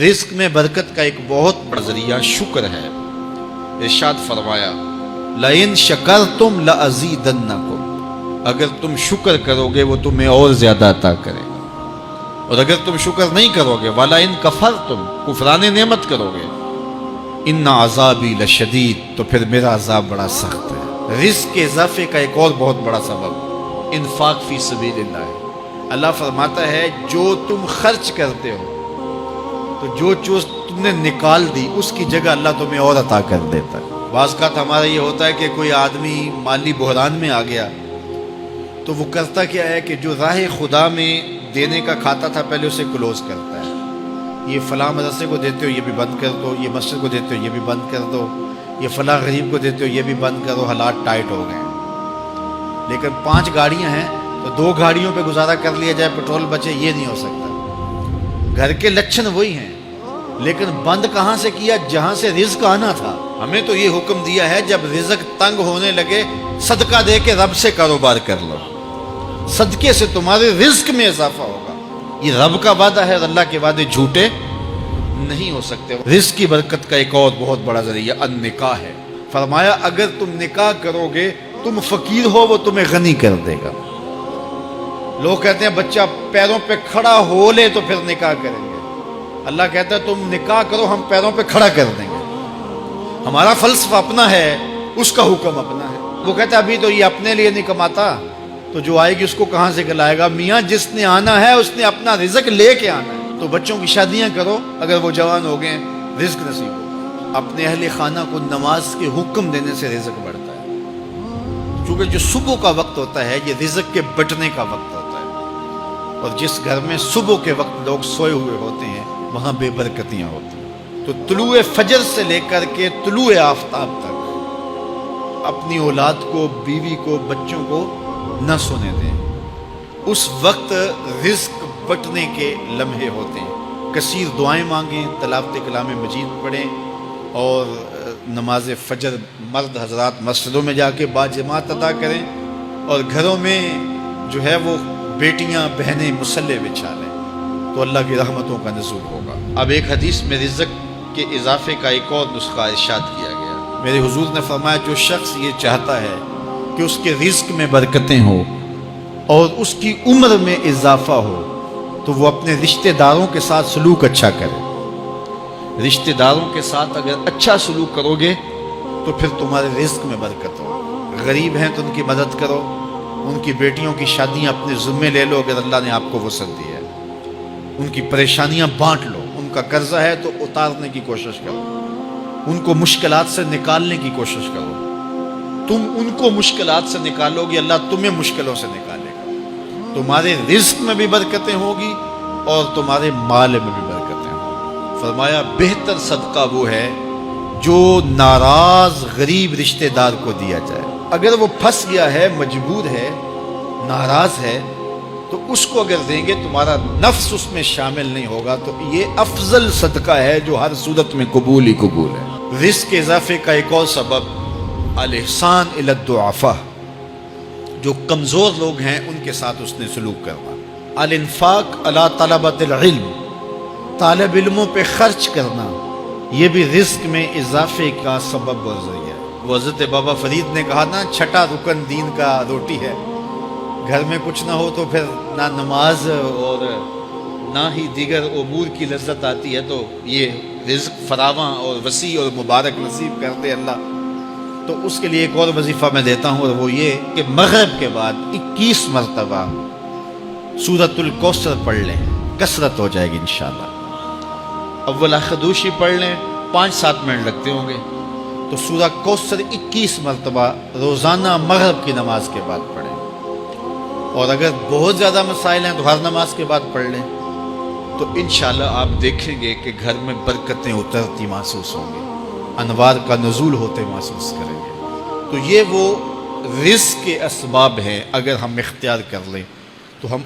رزق میں برکت کا ایک بہت بڑا ذریعہ شکر ہے۔ ارشاد فرمایا لَإِن شَكَرْتُمْ لَأَزِيدَنَّكُمْ، اگر تم شکر کرو گے وہ تمہیں اور زیادہ عطا کرے، اور اگر تم شکر نہیں کرو گے وَلَئِن كَفَرْتُمْ، کفران نعمت کرو گے، إِنَّ عَذَابِي لَشَدِيدٌ، تو پھر میرا عذاب بڑا سخت ہے۔ رزق کے اضافے کا ایک اور بہت بڑا سبب انفاق فی سبیل اللہ ہے۔ اللہ فرماتا ہے جو تم خرچ کرتے ہو تو جو چیز تم نے نکال دی اس کی جگہ اللہ تمہیں اور عطا کر دیتا ہے۔ بعض اوقات ہمارا یہ ہوتا ہے کہ کوئی آدمی مالی بحران میں آ گیا تو وہ کرتا کیا ہے کہ جو راہ خدا میں دینے کا کھاتا تھا پہلے اسے کلوز کرتا ہے، یہ فلاں مدرسے کو دیتے ہو یہ بھی بند کر دو، یہ مسجد کو دیتے ہو یہ بھی بند کر دو، یہ فلاں غریب کو دیتے ہو یہ بھی بند کرو، حالات ٹائٹ ہو گئے۔ لیکن 5 گاڑیاں ہیں تو 2 گاڑیوں پہ گزارا کر لیا جائے، پیٹرول بچے، یہ نہیں ہو سکتا۔ گھر کے لچھن وہی ہیں لیکن بند کہاں سے کیا؟ جہاں سے رزق آنا تھا۔ ہمیں تو یہ حکم دیا ہے جب رزق تنگ ہونے لگے صدقہ دے کے رب سے کاروبار کر لو، صدقے سے تمہارے رزق میں اضافہ ہوگا۔ یہ رب کا وعدہ ہے اور اللہ کے وعدے جھوٹے نہیں ہو سکتے۔ رزق کی برکت کا ایک اور بہت بڑا ذریعہ النکاح ہے۔ فرمایا اگر تم نکاح کرو گے تم فقیر ہو وہ تمہیں غنی کر دے گا۔ لوگ کہتے ہیں بچہ پیروں پہ کھڑا ہو لے تو پھر نکاح کریں گے، اللہ کہتا ہے تم نکاح کرو ہم پیروں پہ کھڑا کر دیں گے۔ ہمارا فلسفہ اپنا ہے، اس کا حکم اپنا ہے۔ وہ کہتا ہے ابھی تو یہ اپنے لیے نہیں کماتا تو جو آئے گی اس کو کہاں سے کھلائے گا؟ میاں جس نے آنا ہے اس نے اپنا رزق لے کے آنا ہے۔ تو بچوں کی شادیاں کرو اگر وہ جوان ہو گئے، رزق نصیب ہو۔ اپنے اہل خانہ کو نماز کے حکم دینے سے رزق بڑھتا ہے، کیونکہ جو صبح کا وقت ہوتا ہے یہ رزق کے بٹنے کا وقت ہوتا ہے، اور جس گھر میں صبح کے وقت لوگ سوئے ہوئے ہوتے ہیں وہاں بے برکتیاں ہوتی ہیں۔ تو طلوع فجر سے لے کر کے طلوع آفتاب تک اپنی اولاد کو، بیوی کو، بچوں کو نہ سونے دیں۔ اس وقت رزق بٹنے کے لمحے ہوتے ہیں۔ کثیر دعائیں مانگیں، تلاوت کلام مجید پڑھیں، اور نماز فجر مرد حضرات مسجدوں میں جا کے باجماعت ادا کریں، اور گھروں میں جو ہے وہ بیٹیاں بہنیں مصلے بچھا لیں تو اللہ کی رحمتوں کا نزول ہوگا۔ اب ایک حدیث میں رزق کے اضافے کا ایک اور نسخہ ارشاد کیا گیا۔ میرے حضور نے فرمایا جو شخص یہ چاہتا ہے کہ اس کے رزق میں برکتیں ہوں اور اس کی عمر میں اضافہ ہو تو وہ اپنے رشتہ داروں کے ساتھ سلوک اچھا کرے۔ رشتہ داروں کے ساتھ اگر اچھا سلوک کرو گے تو پھر تمہارے رزق میں برکت ہو۔ غریب ہیں تو ان کی مدد کرو، ان کی بیٹیوں کی شادیاں اپنے ذمے لے لو اگر اللہ نے آپ کو وسعت دی ہے، ان کی پریشانیاں بانٹ لو، ان کا قرضہ ہے تو اتارنے کی کوشش کرو، ان کو مشکلات سے نکالنے کی کوشش کرو۔ تم ان کو مشکلات سے نکالو گے اللہ تمہیں مشکلوں سے نکالے گا۔ تمہارے رزق میں بھی برکتیں ہوگی اور تمہارے مال میں بھی برکتیں ہوں۔ فرمایا بہتر صدقہ وہ ہے جو ناراض غریب رشتہ دار کو دیا جائے۔ اگر وہ پھنس گیا ہے، مجبور ہے، ناراض ہے، تو اس کو اگر دیں گے تمہارا نفس اس میں شامل نہیں ہوگا، تو یہ افضل صدقہ ہے جو ہر صورت میں قبول ہی قبول ہے۔ رزق کے اضافے کا ایک اور سبب الاحسان الی الضعفاء، جو کمزور لوگ ہیں ان کے ساتھ اس نے سلوک کرنا۔ الانفاق علی طلبۃ العلم، طالب علموں پہ خرچ کرنا، یہ بھی رزق میں اضافے کا سبب اور ذریعہ ہے۔ وہ حضرت بابا فرید نے کہا نا 6واں رکن دین کا روٹی ہے۔ گھر میں کچھ نہ ہو تو پھر نہ نماز اور نہ ہی دیگر امور کی لذت آتی ہے، تو یہ رزق فراواں اور وسیع اور مبارک نصیب کرتے اللہ۔ تو اس کے لیے ایک اور وظیفہ میں دیتا ہوں، اور وہ یہ کہ مغرب کے بعد 21 مرتبہ سورۃ الکوثر پڑھ لیں، کثرت ہو جائے گی انشاءاللہ۔ اول خدوشی پڑھ لیں، 5-7 منٹ لگتے ہوں گے، تو سورہ کوثر 21 مرتبہ روزانہ مغرب کی نماز کے بعد پڑھیں۔ اور اگر بہت زیادہ مسائل ہیں تو ہر نماز کے بعد پڑھ لیں، تو انشاءاللہ آپ دیکھیں گے کہ گھر میں برکتیں اترتی محسوس ہوں گی، انوار کا نزول ہوتے محسوس کریں گے۔ تو یہ وہ رزق کے اسباب ہیں، اگر ہم اختیار کر لیں تو ہم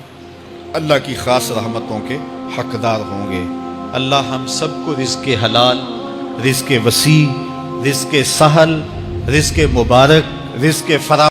اللہ کی خاص رحمتوں کے حقدار ہوں گے۔ اللہ ہم سب کو رزق حلال، رزق وسیع، رزق سہل، رزق مبارک، رزق فراوان